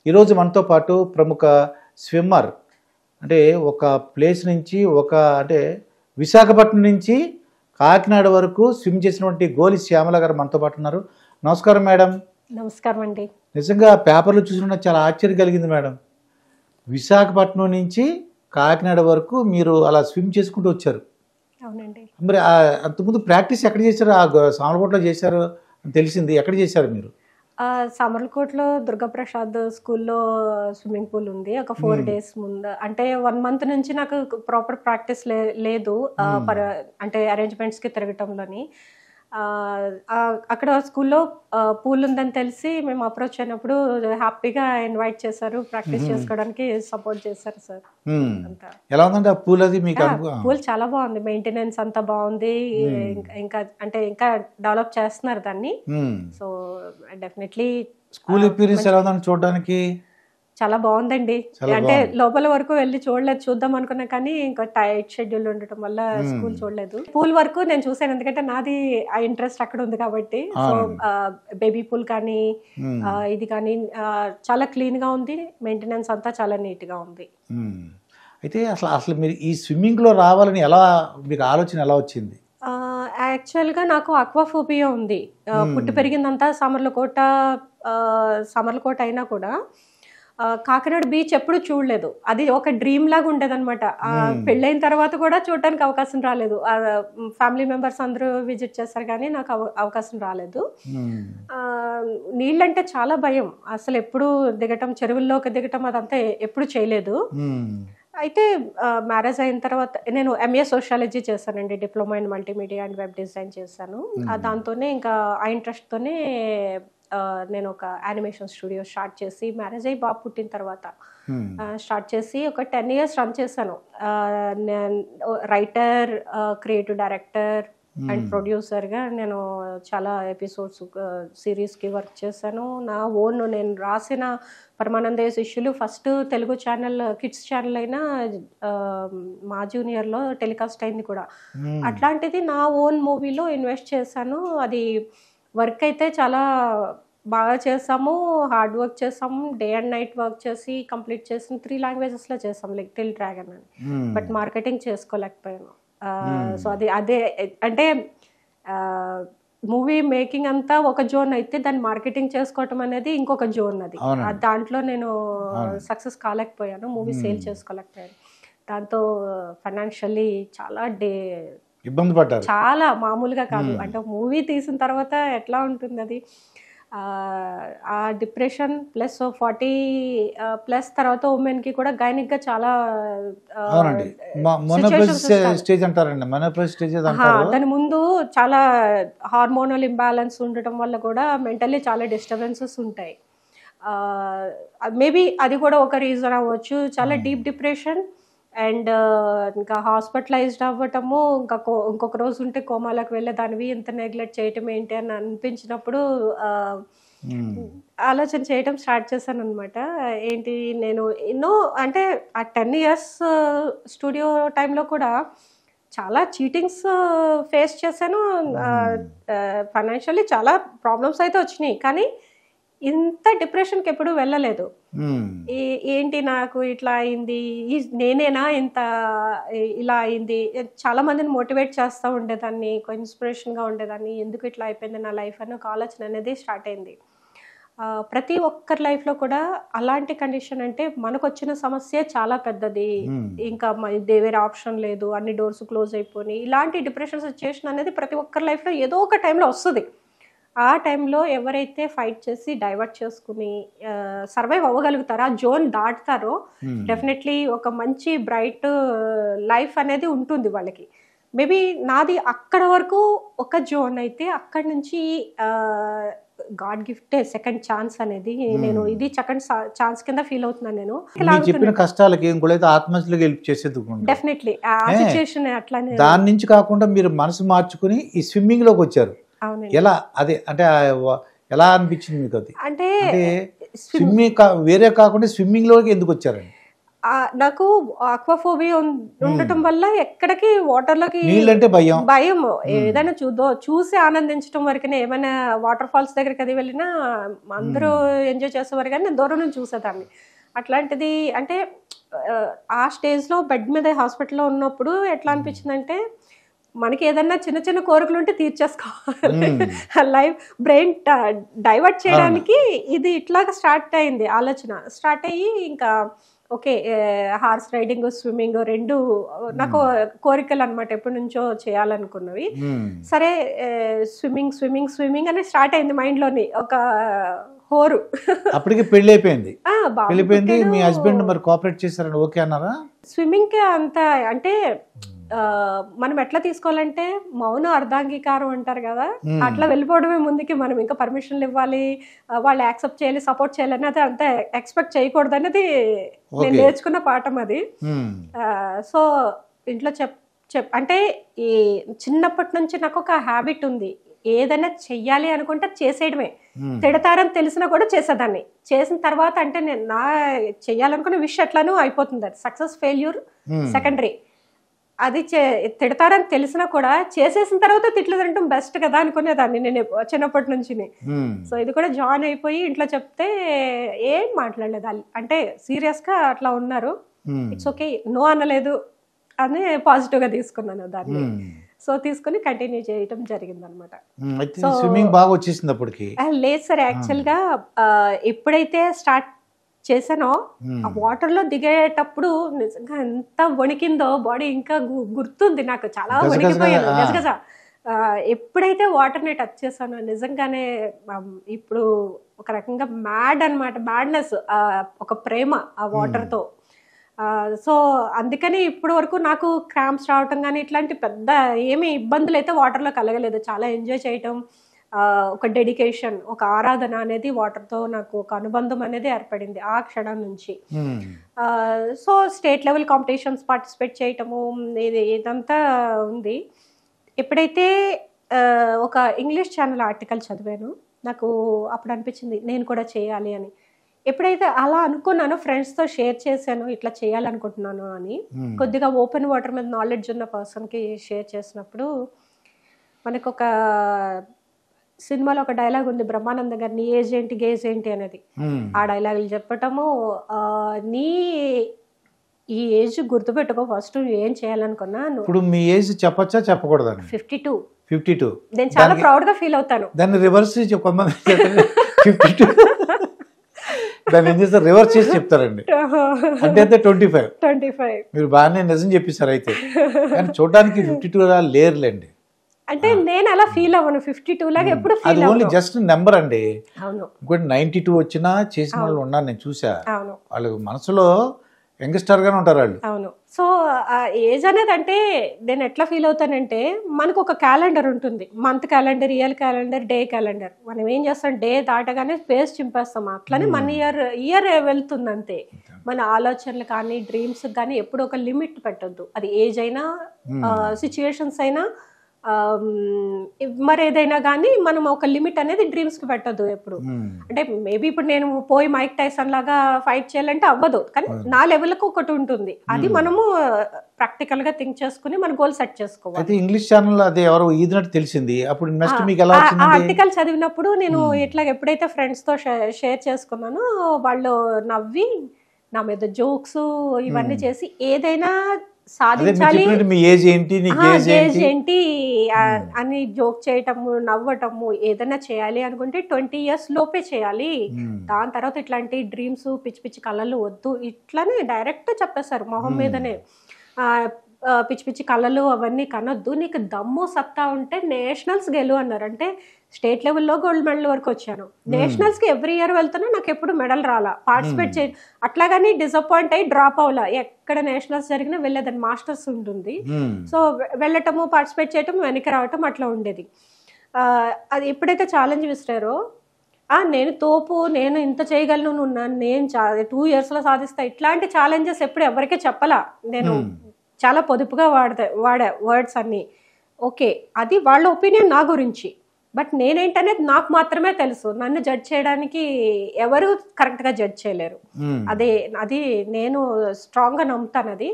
ఈరోజు మనతో పాటు ప్రముఖ స్విమ్మర్, అంటే ఒక ప్లేస్ నుంచి అంటే విశాఖపట్నం నుంచి కాకినాడ వరకు స్విమ్ చేసినటువంటి గోలి శ్యామల గారు మనతో పాటు ఉన్నారు. నమస్కారం మేడం. నమస్కారం అండి. నిజంగా పేపర్లో చూసిన చాలా ఆశ్చర్యం కలిగింది మేడం. విశాఖపట్నం నుంచి కాకినాడ వరకు మీరు అలా స్విమ్ చేసుకుంటూ వచ్చారు. అవునండి. మరి అంతకుముందు ప్రాక్టీస్ ఎక్కడ చేశారు? సామర్లకోటలో చేశారు అని తెలిసింది. ఎక్కడ చేశారు మీరు? సామర్లకోటలో దుర్గాప్రసాద్ స్కూల్లో స్విమ్మింగ్ పూల్ ఉంది. ఒక 4 days ముందు, అంటే 1 month నుంచి నాకు ప్రాపర్ ప్రాక్టీస్ లేదు. అంటే అరేంజ్మెంట్స్కి తిరగటంలోని అక్కడ స్కూల్లో పూల్ ఉందని తెలిసి మేము అప్రోచ్ అయినప్పుడు హ్యాపీగా ఇన్వైట్ చేశారు. ప్రాక్టీస్ చేసుకోవడానికి సపోర్ట్ చేశారు సార్. ఎలా ఉందండి ఆ పూల్? అది మీకు పూల్ చాలా బాగుంది, మెయింటెనెన్స్ అంతా బాగుంది. ఇంకా ఇంకా డెవలప్ చేస్తున్నారు దాన్ని. సో డెఫినెట్లీ స్కూల్ ఎక్స్పీరియన్స్ ఎలా ఉందని చూడడానికి చాలా బాగుందండి. అంటే లోపల వరకు వెళ్ళి చూడలేదు, చూద్దాం అనుకున్నా కానీ ఇంకా టైట్ షెడ్యూల్ ఉండటం వల్ల స్కూల్ చూడలేదు. పూల్ వరకు నేను చూసాను, ఎందుకంటే నాది ఆ ఇంట్రెస్ట్ అక్కడ ఉంది కాబట్టి. సో బేబీ పూల్ కానీ ఇది కానీ చాలా క్లీన్ గా ఉంది, మెయింటెనెన్స్ అంతా చాలా నీట్ గా ఉంది. అయితే అసలు మీరు ఈ స్విమ్మింగ్ లో రావాలని మీకు ఆలోచన ఎలా వచ్చింది? యాక్చువల్గా నాకు అక్వాఫోబియా ఉంది. పుట్టి పెరిగిందంతా సామర్లకోట అయినా కూడా కాకినాడ బీచ్ ఎప్పుడు చూడలేదు. అది ఒక డ్రీమ్ లాగా ఉండేదన్నమాట. పెళ్ళైన తర్వాత కూడా చూడటానికి అవకాశం రాలేదు. ఫ్యామిలీ మెంబర్స్ అందరూ విజిట్ చేస్తారు కానీ నాకు అవకాశం రాలేదు. నీళ్ళంటే చాలా భయం, అసలు ఎప్పుడు దిగటం, చెరువుల్లోకి దిగటం అదంతా ఎప్పుడు చేయలేదు. అయితే మ్యారేజ్ అయిన తర్వాత నేను MA సోషాలజీ చేశానండి, diploma in multimedia and web design చేశాను. దాంతోనే ఇంకా ఆ ఇంట్రెస్ట్తోనే నేను ఒక యానిమేషన్ స్టూడియో స్టార్ట్ చేసి, మ్యారేజ్ అయ్యి బాబు పుట్టిన తర్వాత స్టార్ట్ చేసి ఒక 10 years రన్ చేశాను. రైటర్, క్రియేటివ్ డైరెక్టర్ అండ్ ప్రొడ్యూసర్గా నేను చాలా ఎపిసోడ్స్, సిరీస్కి వర్క్ చేశాను. నా ఓన్ నేను రాసిన పరమానంద శిష్యులు first Telugu channel, kids channel అయినా మా జూనియర్లో టెలికాస్ట్ అయింది కూడా. అట్లాంటిది నా ఓన్ మూవీలో ఇన్వెస్ట్ చేశాను. అది వర్క్ అయితే చాలా బాగా చేసాము, హార్డ్ వర్క్ చేసాము, డే అండ్ నైట్ వర్క్ చేసి కంప్లీట్ చేసి 3 languagesలో చేసాము, లైక్ టిల్ డ్రాగన్ అని. బట్ మార్కెటింగ్ చేసుకోలేకపోయాను. సో అదే అంటే మూవీ మేకింగ్ అంతా ఒక జోన్ అయితే దాన్ని మార్కెటింగ్ చేసుకోవటం అనేది ఇంకొక జోన్. అది దాంట్లో నేను సక్సెస్ కాలేకపోయాను, మూవీ సేల్ చేసుకోలేకపోయాను. దాంతో ఫైనాన్షియల్లీ చాలా ఇబ్బంది పడ్డారు. చాలా మామూలుగా కాదు. అంటే మూవీ తీసిన తర్వాత ఎట్లా ఉంటుంది అది, ఆ డిప్రెషన్ ప్లస్ 40+ తర్వాత ఉమెన్ కి కూడా గైనిక్ గా చాలా దాని ముందు చాలా హార్మోనల్ ఇంబ్యాలెన్స్ ఉండటం వల్ల కూడా మెంటల్లీ చాలా డిస్టర్బెన్సెస్ ఉంటాయి. మేబీ అది కూడా ఒక రీజన్ అవ్వచ్చు. చాలా డీప్ డిప్రెషన్ అండ్ ఇంకా హాస్పిటలైజ్డ్ అవ్వటము, ఇంకొక రోజు ఉంటే కోమాలకు వెళ్ళేదానివి, ఇంత నెగ్లెక్ట్ చేయటం ఏంటి అని అనిపించినప్పుడు ఆలోచన చేయటం స్టార్ట్ చేశాను అనమాట. ఏంటి నేను ఎన్నో, అంటే ఆ 10 years స్టూడియో టైంలో కూడా చాలా చీటింగ్స్ ఫేస్ చేశాను. ఫైనాన్షియల్లీ చాలా ప్రాబ్లమ్స్ అయితే వచ్చినాయి, కానీ ఇంత డిప్రెషన్కి ఎప్పుడు వెళ్ళలేదు. ఏంటి నాకు ఇట్లా అయింది, నేనేనా ఇంత ఇలా అయింది. చాలా మందిని మోటివేట్ చేస్తూ ఉండేదాన్ని, ఇన్స్పిరేషన్గా ఉండేదాన్ని, ఎందుకు ఇట్లా అయిపోయింది నా లైఫ్ అని ఒక ఆలోచన అనేది స్టార్ట్ అయింది. ప్రతి ఒక్కరి లైఫ్లో కూడా అలాంటి కండిషన్, అంటే మనకు వచ్చిన సమస్య చాలా పెద్దది, ఇంకా వేరే ఆప్షన్ లేదు, అన్ని డోర్స్ క్లోజ్ అయిపోయి, ఇలాంటి డిప్రెషన్ సిచ్యుయేషన్ అనేది ప్రతి ఒక్కరి లైఫ్లో ఏదో ఒక టైంలో వస్తుంది. ఆ టైంలో ఎవరైతే ఫైట్ చేసి డైవర్ట్ చేసుకుని సర్వైవ్ అవ్వగలుగుతారో, ఆ జోన్ దాటుతారో, డెఫినెట్లీ ఒక మంచి బ్రైట్ లైఫ్ అనేది ఉంటుంది వాళ్ళకి. మేబీ నాది అక్కడ వరకు ఒక జోన్ అయితే, అక్కడి నుంచి గాడ్ గిఫ్ట్ సెకండ్ ఛాన్స్ అనేది నేను ఇది సెకండ్ ఛాన్స్ కింద ఫీల్ అవుతున్నాను. నేను చెప్పిన కష్టాలకి ఇంకోలైతే ఆత్మహత్యలకు హెల్ప్ చేసేది డెఫినెట్లీ ఆ సిచ్యుయేషన్ అట్లానే. దాని నుంచి కాకుండా మీరు మనసు మార్చుకుని ఈ స్విమ్మింగ్ లోకి వచ్చారు. ఎలా అదే అంటే ఎలా అనిపించింది మీకు? అది అంటే స్విమ్మింగ్ వేరే కాకుండా స్విమ్మింగ్ లోకి ఎందుకు వచ్చారండి? నాకు ఆక్వాఫోబియా ఉండటం వల్ల ఎక్కడికి వాటర్లోకి నీళ్ళంటే భయం. భయం. ఏదైనా చూసి ఆనందించడం వరకునే, ఏమైనా వాటర్ ఫాల్స్ దగ్గరికి అది వెళ్ళినా అందరూ ఎంజాయ్ చేసేవారు కానీ నేను దూరం నుంచి చూసేదాన్ని. అట్లాంటిది అంటే ఆ స్టేజ్లో బెడ్ మీద హాస్పిటల్లో ఉన్నప్పుడు ఎట్లా అనిపించిందంటే మనకి ఏదన్నా చిన్న చిన్న కోరికలు ఉంటే తీర్చేసుకోవాలి, లైఫ్ బ్రెయిన్ డైవర్ట్ చేయడానికి ఇది ఇట్లాగా స్టార్ట్ అయింది. ఆలోచన స్టార్ట్ అయ్యి ఇంకా ఓకే హార్స్ రైడింగ్ స్విమ్మింగ్ రెండు నాకు కోరికలు అనమాట, ఎప్పటి నుంచో చేయాలనుకున్నవి. సరే స్విమ్మింగ్ స్విమ్మింగ్ స్విమ్మింగ్ అని స్టార్ట్ అయింది మైండ్లోని ఒక హోరు. అప్పటికి పెళ్లి అయిపోయింది. వెళ్ళిపోయింది. మీ హస్బెండ్ మరి కోఆపరేట్ చేశారని ఓకే అన్నారా? స్విమ్మింగ్ కి అంత అంటే మనం ఎట్లా తీసుకోవాలంటే మౌన అర్ధాంగీకారం అంటారు కదా, అట్లా వెళ్ళిపోవడమే ముందుకి. మనం ఇంకా పర్మిషన్లు ఇవ్వాలి, వాళ్ళు యాక్సెప్ట్ చేయాలి, సపోర్ట్ చేయాలి అనేది అంత ఎక్స్పెక్ట్ చేయకూడదు అనేది నేను నేర్చుకున్న పాఠం అది. సో ఇంట్లో అంటే ఈ చిన్నప్పటి నుంచి నాకు ఒక హ్యాబిట్ ఉంది, ఏదైనా చెయ్యాలి అనుకుంటే చేసేయడమే. తిడతారని తెలిసినా కూడా చేసేదాన్ని. చేసిన తర్వాత అంటే నేను నా చెయ్యాలనుకున్న విషయం ఎట్లానూ అయిపోతుంది. అది సక్సెస్ ఫెయిల్యూర్ సెకండరీ. అది తిడతారని తెలిసినా కూడా చేసేసిన తర్వాత తిట్లు తినటం బెస్ట్ కదా అనుకునేదాన్ని నేను చిన్నప్పటి నుంచి. సో ఇది కూడా జాయిన్ అయిపోయి ఇంట్లో చెప్తే ఏం మాట్లాడలేదు, అంటే సీరియస్ గా అట్లా ఉన్నారు. ఇట్స్ ఓకే, నో అనలేదు అని పాజిటివ్ గా తీసుకున్నాను దాన్ని. సో తీసుకుని కంటిన్యూ చేయటం జరిగింది అనమాట. స్విమ్మింగ్ బాగా వచ్చేసింది అప్పటికి? లేదు సార్, యాక్చువల్ గా ఎప్పుడైతే స్టార్ట్ చేశానో ఆ వాటర్ లో దిగేటప్పుడు నిజంగా ఎంత వణికిందో బాడీ ఇంకా గుర్తుంది నాకు. చాలా వణికిపోయాను గజగజ. ఎప్పుడైతే వాటర్ ని టచ్ చేశానో నిజంగానే ఇప్పుడు ఒక రకంగా మ్యాడ్ అనమాట, మ్యాడ్నెస్, ఒక ప్రేమ ఆ వాటర్ తో. సో అందుకని ఇప్పటి వరకు నాకు క్రాంప్స్ రావటం కానీ ఇట్లాంటి పెద్ద ఏమి ఇబ్బందులు అయితే వాటర్లో కలగలేదు. చాలా ఎంజాయ్ చేయటం, ఒక డెడికేషన్, ఒక ఆరాధన అనేది వాటర్తో నాకు ఒక అనుబంధం అనేది ఏర్పడింది ఆ క్షణం నుంచి. So state level competitions participate చేయటము ఇదంతా ఉంది. ఎప్పుడైతే ఒక ఇంగ్లీష్ ఛానల్ ఆర్టికల్ చదివాను, నాకు అప్పుడు అనిపించింది నేను కూడా చేయాలి అని. ఎప్పుడైతే అలా అనుకున్నానో ఫ్రెండ్స్తో షేర్ చేశాను ఇట్లా చేయాలనుకుంటున్నాను అని, కొద్దిగా ఓపెన్ వాటర్ మీద నాలెడ్జ్ ఉన్న పర్సన్కి షేర్ చేసినప్పుడు మనకు ఒక సినిమాలో ఒక డైలాగ్ ఉంది బ్రహ్మానందం గారు, నీ ఏజ్ ఏంటి గేజ్ ఏంటి అనేది. ఆ డైలాగులు చెప్పటము, నీ ఈ ఏజ్ గుర్తుపెట్టుకో, ఫస్ట్ ఏం చేయాలనుకున్నా. ఇప్పుడు మీ ఏజ్ చెప్పచ్చా చెప్పకూడదు? 52. 52 నేను చాలా ప్రౌడ్ గా ఫీల్ అవుతాను. దాన్ని రివర్స్ 52 దాన్ని ఏం చేస్తారు, రివర్స్ చేసి చెప్తారండి. అంటే 25. మీరు బాగానే నిజం చెప్పేశారు అయితే. కానీ చూడడానికి 52 లేరులేండి. అంటే నేను అలా ఫీల్ అవ్వను, 52 లాగా ఎప్పుడు ఫీల్ అవ్వను. ఓన్లీ జస్ట్ నెంబర్ అండి. అవును. ఇంకోటి 92 వచ్చినా చేసిన వాళ్ళు ఉన్నారు, నేను చూసా. వాళ్ళు మనసులో యంగ్స్టర్ గానే ఉంటారు వాళ్ళు. అవును. సో ఏజ్ అనేది అంటే నేను ఎట్లా ఫీల్ అవుతానంటే, మనకు ఒక క్యాలెండర్ ఉంటుంది, month calendar, year calendar, day calendar. మనం ఏం చేస్తాం, డే దాటగానే స్పేస్ చింపేస్తాం. అట్లనే మన ఇయర్ వెళ్తుంది అంతే. మన ఆలోచనలు కానీ డ్రీమ్స్ కానీ ఎప్పుడు ఒక లిమిట్ పెట్టద్దు. అది ఏజ్ అయినా సిచ్యుయేషన్స్ అయినా మరి ఏదైనా కానీ మనం ఒక లిమిట్ అనేది డ్రీమ్స్ కి పెట్టద్దు ఎప్పుడు. అంటే మేబీ ఇప్పుడు నేను పోయి మైక్ టైసన్ లాగా ఫైట్ చేయాలంటే అవ్వదు, కానీ నా లెవెల్కి ఒకటి ఉంటుంది, అది మనము ప్రాక్టికల్ గా థింక్ చేసుకుని మన గోల్ సెట్ చేసుకోవాలి. ఇంగ్లీష్ ఛానల్ అది ఎవరో ఈదినట్టు తెలిసింది. అప్పుడు నెక్స్ట్ మీకు ఎలా వచ్చింది? ఆర్టికల్ చదివినప్పుడు నేను ఇట్లా ఎప్పుడైతే ఫ్రెండ్స్ తో షేర్ చేసుకున్నానో వాళ్ళు నవ్వి నా మీద జోక్స్ ఇవన్నీ చేసి ఏదైనా సాధించాలి, ఏజ్ ఏంటి అని జోక్ చేయటము, నవ్వటము, ఏదైనా చేయాలి అనుకుంటే 20 years లోపే చేయాలి. దాని తర్వాత ఇట్లాంటి డ్రీమ్స్ పిచ్చి పిచ్చి కళలు వద్దు, ఇట్లానే డైరెక్ట్ చెప్పేశారు మొహం మీదనే. పిచ్చి పిచ్చి కళలు అవన్నీ కనొద్దు, నీకు దమ్ము సత్తా ఉంటే నేషనల్స్ గెలు అన్నారు. అంటే స్టేట్ లెవెల్లో గోల్డ్ మెడల్ వరకు వచ్చాను. నేషనల్స్కి ఎవ్రీ ఇయర్ వెళ్తున్నా, నాకు ఎప్పుడు మెడల్ రాలా, పార్టిసిపేట్ చేయ అట్లాగని డిసప్పాయింట్ అయ్యి డ్రాప్ అవ్వాలా. ఎక్కడ నేషనల్స్ జరిగినా వెళ్ళేదాన్ని, మాస్టర్స్ ఉంటుంది. సో వెళ్ళటము, పార్టిసిపేట్ చేయటం, వెనక్కి రావటం అట్లా ఉండేది. అది ఎప్పుడైతే ఛాలెంజ్ విసిరారో, నేను తోపు, నేను ఇంత చేయగలను, నేను 2 yearsలో సాధిస్తా, ఇట్లాంటి ఛాలెంజెస్ ఎప్పుడు ఎవరికీ చెప్పలా. నేను చాలా పొదుపుగా వాడా వర్డ్స్ అన్నీ. ఓకే, అది వాళ్ళ ఒపీనియన్ నా గురించి. బట్ నేనేంటనేది నాకు మాత్రమే తెలుసు. నన్ను జడ్జ్ చేయడానికి ఎవరు కరెక్ట్గా జడ్జ్ చేయలేరు. అది నేను స్ట్రాంగ్గా నమ్ముతాను. అది